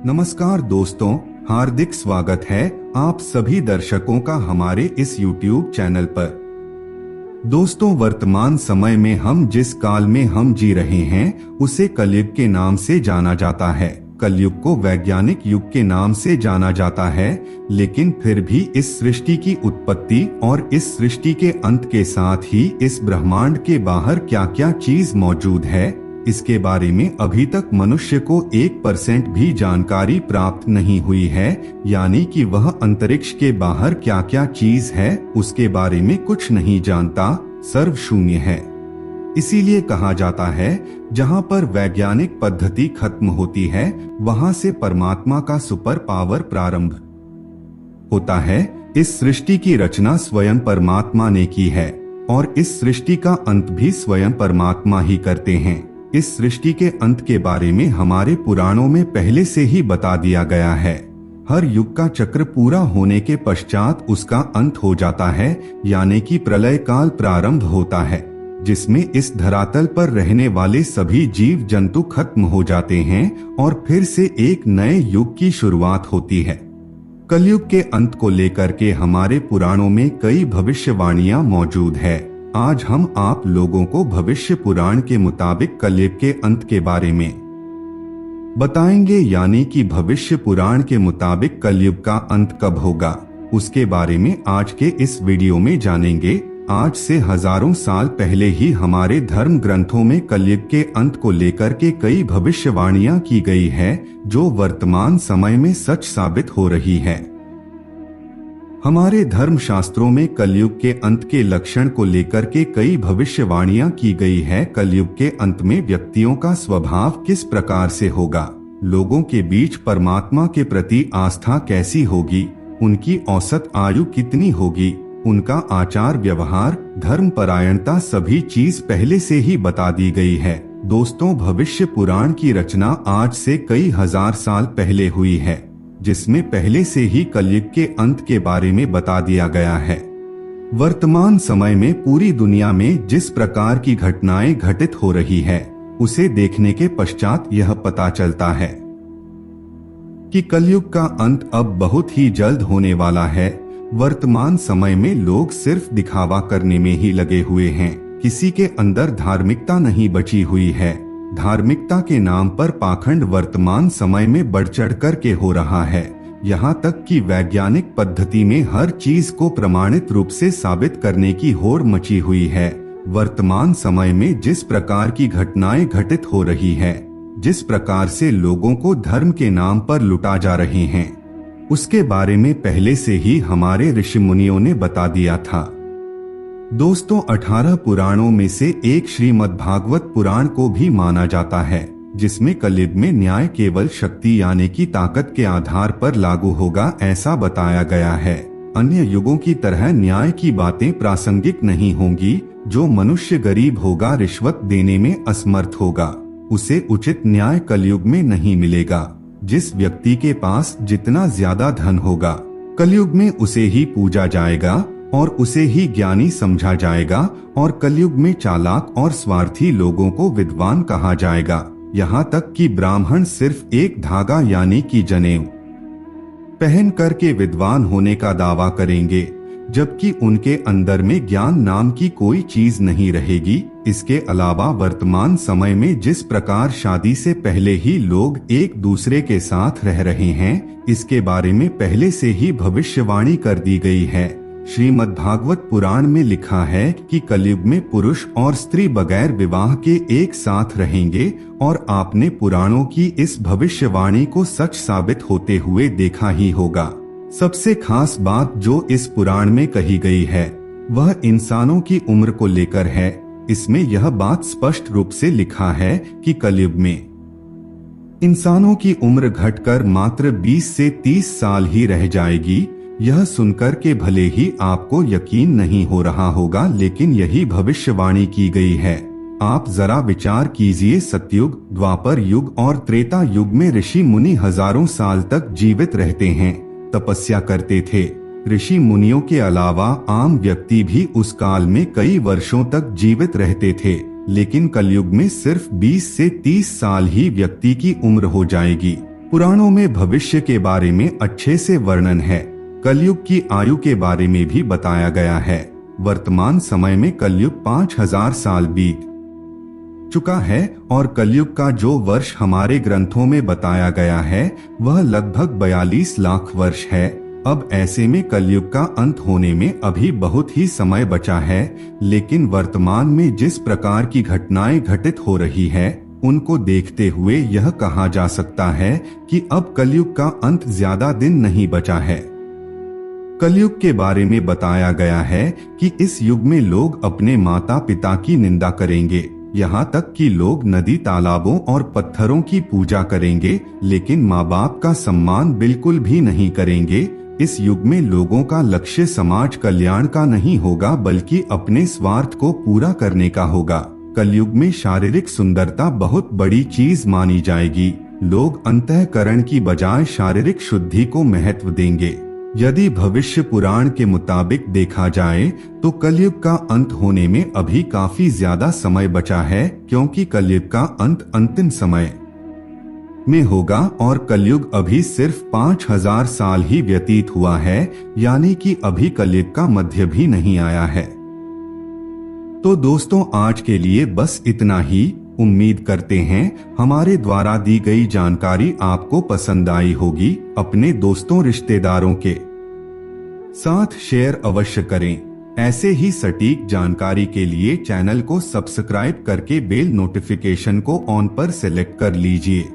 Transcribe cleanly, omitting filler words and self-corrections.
नमस्कार दोस्तों, हार्दिक स्वागत है आप सभी दर्शकों का हमारे इस YouTube चैनल पर। दोस्तों, वर्तमान समय में हम जिस काल में हम जी रहे हैं उसे कलयुग के नाम से जाना जाता है। कलयुग को वैज्ञानिक युग के नाम से जाना जाता है, लेकिन फिर भी इस सृष्टि की उत्पत्ति और इस सृष्टि के अंत के साथ ही इस ब्रह्मांड के बाहर क्या क्या चीज मौजूद है, इसके बारे में अभी तक मनुष्य को 1% भी जानकारी प्राप्त नहीं हुई है। यानी कि वह अंतरिक्ष के बाहर क्या क्या चीज है उसके बारे में कुछ नहीं जानता, सर्व शून्य है। इसीलिए कहा जाता है, जहाँ पर वैज्ञानिक पद्धति खत्म होती है वहाँ से परमात्मा का सुपर पावर प्रारंभ होता है। इस सृष्टि की रचना स्वयं परमात्मा ने की है और इस सृष्टि का अंत भी स्वयं परमात्मा ही करते हैं। इस सृष्टि के अंत के बारे में हमारे पुराणों में पहले से ही बता दिया गया है। हर युग का चक्र पूरा होने के पश्चात उसका अंत हो जाता है, यानी कि प्रलय काल प्रारंभ होता है, जिसमें इस धरातल पर रहने वाले सभी जीव जंतु खत्म हो जाते हैं और फिर से एक नए युग की शुरुआत होती है। कलयुग के अंत को लेकर के हमारे पुराणों में कई भविष्यवाणियां मौजूद है। आज हम आप लोगों को भविष्य पुराण के मुताबिक कलयुग के अंत के बारे में बताएंगे, यानी कि भविष्य पुराण के मुताबिक कलयुग का अंत कब होगा उसके बारे में आज के इस वीडियो में जानेंगे। आज से हजारों साल पहले ही हमारे धर्म ग्रंथों में कलयुग के अंत को लेकर के कई भविष्यवाणियां की गई है, जो वर्तमान समय में सच साबित हो रही है। हमारे धर्म शास्त्रों में कलयुग के अंत के लक्षण को लेकर के कई भविष्यवाणियां की गई है। कलयुग के अंत में व्यक्तियों का स्वभाव किस प्रकार से होगा, लोगों के बीच परमात्मा के प्रति आस्था कैसी होगी, उनकी औसत आयु कितनी होगी, उनका आचार व्यवहार, धर्म परायणता, सभी चीज पहले से ही बता दी गई है। दोस्तों, भविष्य पुराण की रचना आज से कई हजार साल पहले हुई है, जिसमें पहले से ही कलयुग के अंत के बारे में बता दिया गया है। वर्तमान समय में पूरी दुनिया में जिस प्रकार की घटनाएं घटित हो रही है, उसे देखने के पश्चात यह पता चलता है कि कलयुग का अंत अब बहुत ही जल्द होने वाला है। वर्तमान समय में लोग सिर्फ दिखावा करने में ही लगे हुए हैं, किसी के अंदर धार्मिकता नहीं बची हुई है। धार्मिकता के नाम पर पाखंड वर्तमान समय में बढ़ चढ़ कर के हो रहा है। यहाँ तक कि वैज्ञानिक पद्धति में हर चीज को प्रमाणित रूप से साबित करने की होड़ मची हुई है। वर्तमान समय में जिस प्रकार की घटनाएं घटित हो रही है, जिस प्रकार से लोगों को धर्म के नाम पर लुटा जा रहे हैं, उसके बारे में पहले से ही हमारे ऋषि मुनियों ने बता दिया था। दोस्तों, 18 पुराणों में से एक श्रीमद् भागवत पुराण को भी माना जाता है, जिसमें कलयुग में न्याय केवल शक्ति यानी कि ताकत के आधार पर लागू होगा, ऐसा बताया गया है। अन्य युगों की तरह न्याय की बातें प्रासंगिक नहीं होंगी। जो मनुष्य गरीब होगा, रिश्वत देने में असमर्थ होगा, उसे उचित न्याय कलयुग में नहीं मिलेगा। जिस व्यक्ति के पास जितना ज्यादा धन होगा, कलयुग में उसे ही पूजा जाएगा और उसे ही ज्ञानी समझा जाएगा, और कलयुग में चालाक और स्वार्थी लोगों को विद्वान कहा जाएगा। यहाँ तक कि ब्राह्मण सिर्फ एक धागा यानी कि जनेऊ पहन करके विद्वान होने का दावा करेंगे, जबकि उनके अंदर में ज्ञान नाम की कोई चीज नहीं रहेगी। इसके अलावा वर्तमान समय में जिस प्रकार शादी से पहले ही लोग एक दूसरे के साथ रह रहे हैं, इसके बारे में पहले से ही भविष्यवाणी कर दी गई है। श्रीमद् भागवत पुराण में लिखा है कि कलयुग में पुरुष और स्त्री बगैर विवाह के एक साथ रहेंगे, और आपने पुराणों की इस भविष्यवाणी को सच साबित होते हुए देखा ही होगा। सबसे खास बात जो इस पुराण में कही गई है, वह इंसानों की उम्र को लेकर है। इसमें यह बात स्पष्ट रूप से लिखा है कि कलयुग में इंसानों की उम्र घटकर मात्र 20 से 30 साल ही रह जाएगी। यह सुनकर के भले ही आपको यकीन नहीं हो रहा होगा, लेकिन यही भविष्यवाणी की गई है। आप जरा विचार कीजिए, सतयुग, द्वापर युग और त्रेता युग में ऋषि मुनि हजारों साल तक जीवित रहते हैं, तपस्या करते थे। ऋषि मुनियों के अलावा आम व्यक्ति भी उस काल में कई वर्षों तक जीवित रहते थे, लेकिन कलयुग में सिर्फ 20 से 30 साल ही व्यक्ति की उम्र हो जाएगी। पुराणों में भविष्य के बारे में अच्छे से वर्णन है। कलयुग की आयु के बारे में भी बताया गया है। वर्तमान समय में कलयुग 5000 साल बीत चुका है और कलयुग का जो वर्ष हमारे ग्रंथों में बताया गया है वह लगभग 42 लाख वर्ष है। अब ऐसे में कलयुग का अंत होने में अभी बहुत ही समय बचा है, लेकिन वर्तमान में जिस प्रकार की घटनाएं घटित हो रही है उनको देखते हुए यह कहा जा सकता है कि अब कलयुग का अंत ज्यादा दिन नहीं बचा है। कलयुग के बारे में बताया गया है कि इस युग में लोग अपने माता पिता की निंदा करेंगे, यहाँ तक कि लोग नदी तालाबों और पत्थरों की पूजा करेंगे, लेकिन माँ बाप का सम्मान बिल्कुल भी नहीं करेंगे। इस युग में लोगों का लक्ष्य समाज कल्याण का नहीं होगा बल्कि अपने स्वार्थ को पूरा करने का होगा। कलयुग में शारीरिक सुंदरता बहुत बड़ी चीज मानी जाएगी। लोग अंतःकरण की बजाय शारीरिक शुद्धि को महत्व देंगे। यदि भविष्य पुराण के मुताबिक देखा जाए तो कलयुग का अंत होने में अभी काफी ज्यादा समय बचा है, क्योंकि कलयुग का अंत अंतिम समय में होगा और कलयुग अभी सिर्फ 5000 साल ही व्यतीत हुआ है, यानी कि अभी कलयुग का मध्य भी नहीं आया है। तो दोस्तों, आज के लिए बस इतना ही। उम्मीद करते हैं हमारे द्वारा दी गई जानकारी आपको पसंद आई होगी। अपने दोस्तों रिश्तेदारों के साथ शेयर अवश्य करें। ऐसे ही सटीक जानकारी के लिए चैनल को सब्सक्राइब करके बेल नोटिफिकेशन को ऑन पर सेलेक्ट कर लीजिए।